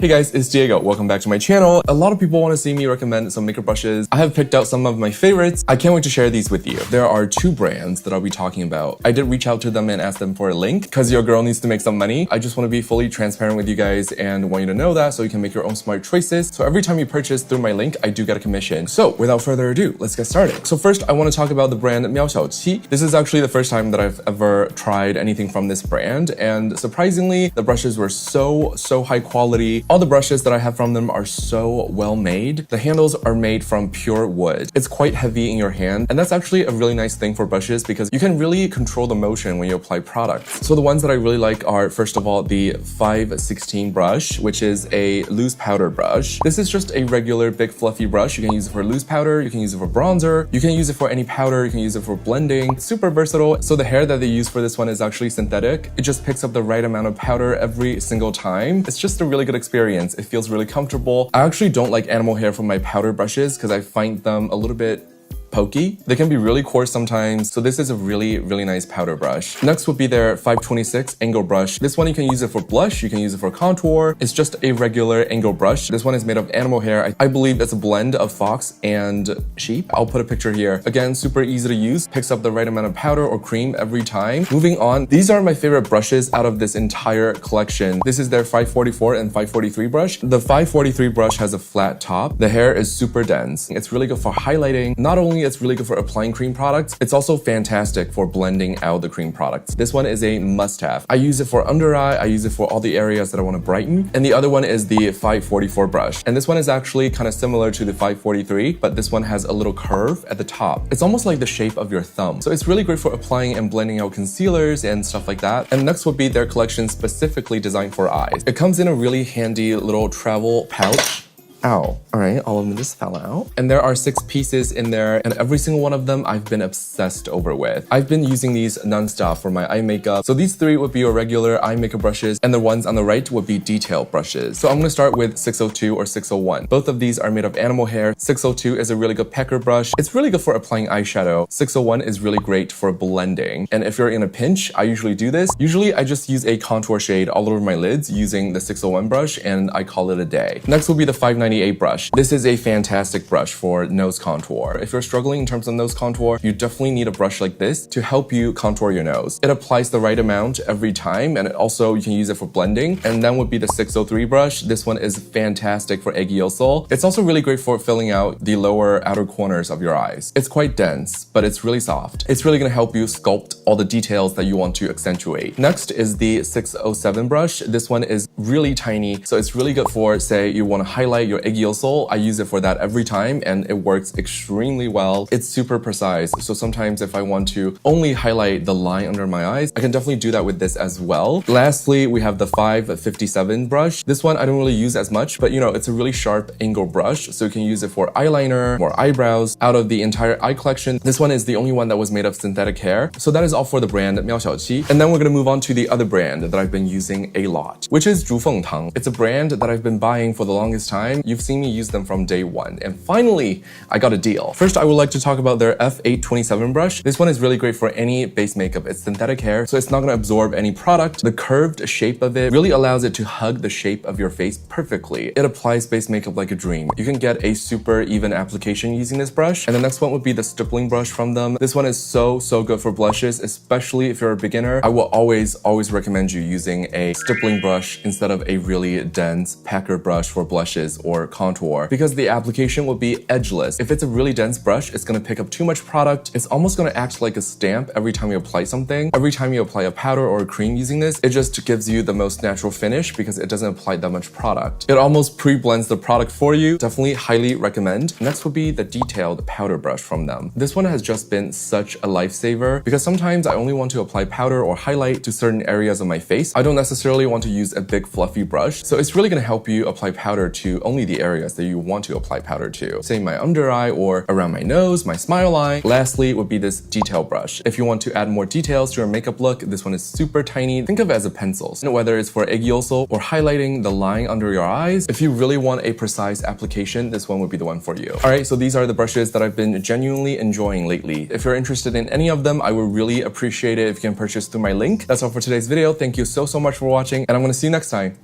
Hey guys, it's Diego. Welcome back to my channel. A lot of people want to see me recommend some makeup brushes. I have picked out some of my favorites. I can't wait to share these with you. There are two brands that I'll be talking about. I did reach out to them and ask them for a link because your girl needs to make some money. I just want to be fully transparent with you guys and want you to know that so you can make your own smart choices. So every time you purchase through my link, I do get a commission. So without further ado, let's get started. So first, I want to talk about the brand Miaoxiaoqi. This is actually the first time that I've ever tried anything from this brand, and surprisingly, the brushes were so high quality. All the brushes that I have from them are so well made. The handles are made from pure wood. It's quite heavy in your hand, and that's actually a really nice thing for brushes because you can really control the motion when you apply products. So the ones that I really like are, first of all, the 516 brush, which is a loose powder brush. This is just a regular big fluffy brush. You can use it for loose powder, you can use it for bronzer, you can use it for any powder, you can use it for blending. It's super versatile. So the hair that they use for this one is actually synthetic. It just picks up the right amount of powder every single time. It's just a really good experience. It feels really comfortable. I actually don't like animal hair from my powder brushes because I find them a little bit pokey. They can be really coarse sometimes, so this is a really nice powder brush. Next would be their 526 angle brush. This one you can use it for blush, you can use it for contour. It's just a regular angle brush. This one is made of animal hair. I believe it's a blend of fox and sheep. I'll put a picture here. Again, super easy to use, picks up the right amount of powder or cream every time. Moving on, these are my favorite brushes out of this entire collection. This is their 544 and 543 brush. The 543 brush has a flat top. The hair is super dense. It's really good for highlighting. Not only it's really good for applying cream products, it's also fantastic for blending out the cream products. This one is a must-have. I use it for under eye, I use it for all the areas that I want to brighten. And the other one is the 544 brush. And this one is actually kind of similar to the 543, but this one has a little curve at the top. It's almost like the shape of your thumb. So it's really great for applying and blending out concealers and stuff like that. And next would be their collection specifically designed for eyes. It comes in a really handy little travel pouch. Ow. All right, all of them just fell out. And there are 6 pieces in there, and every single one of them I've been obsessed over with. I've been using these nonstop for my eye makeup. So these 3 would be your regular eye makeup brushes, and the ones on the right would be detail brushes. So I'm gonna start with 602 or 601. Both of these are made of animal hair. 602 is a really good pecker brush. It's really good for applying eyeshadow. 601 is really great for blending. And if you're in a pinch, I usually do this. Usually I just use a contour shade all over my lids using the 601 brush, and I call it a day. Next will be the 598 brush. This is a fantastic brush for nose contour. If you're struggling in terms of nose contour, you definitely need a brush like this to help you contour your nose. It applies the right amount every time, and you can use it for blending. And then would be the 603 brush. This one is fantastic for eggy yolk. It's also really great for filling out the lower outer corners of your eyes. It's quite dense, but it's really soft. It's really gonna help you sculpt all the details that you want to accentuate. Next is the 607 brush. This one is really tiny, so it's really good for, say, you wanna highlight your eggy yolk. I use it for that every time, and it works extremely well. It's super precise, so sometimes if I want to only highlight the line under my eyes, I can definitely do that with this as well. Lastly, we have the 557 brush. This one I don't really use as much, but it's a really sharp angle brush, so you can use it for eyeliner or eyebrows. Out of the entire eye collection, this one is the only one that was made of synthetic hair. So that is all for the brand Miaoxiaoqi. And then we're gonna move on to the other brand that I've been using a lot, which is Zhufengtang. It's a brand that I've been buying for the longest time. You've seen me use them from day one, and finally I got a deal. First, I would like to talk about their F827 brush. This one is really great for any base makeup. It's synthetic hair, so it's not going to absorb any product. The curved shape of it really allows it to hug the shape of your face perfectly. It applies base makeup like a dream. You can get a super even application using this brush. And the next one would be the stippling brush from them. This one is so good for blushes, especially if you're a beginner. I will always recommend you using a stippling brush instead of a really dense packer brush for blushes or contour, because the application will be edgeless. If it's a really dense brush, it's gonna pick up too much product. It's almost gonna act like a stamp every time you apply something. Every time you apply a powder or a cream using this, it just gives you the most natural finish because it doesn't apply that much product. It almost pre-blends the product for you. Definitely highly recommend. Next would be the detailed powder brush from them. This one has just been such a lifesaver because sometimes I only want to apply powder or highlight to certain areas of my face. I don't necessarily want to use a big fluffy brush, so it's really gonna help you apply powder to only the areas that you want to apply powder to, say my under eye or around my nose, my smile line. Lastly would be this detail brush. If you want to add more details to your makeup look, this one is super tiny. Think of it as a pencil. Whether it's for eggy yolk or highlighting the line under your eyes, if you really want a precise application, this one would be the one for you. Alright, so these are the brushes that I've been genuinely enjoying lately. If you're interested in any of them, I would really appreciate it if you can purchase through my link. That's all for today's video. Thank you so much for watching, and I'm gonna see you next time.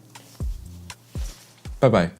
Bye bye.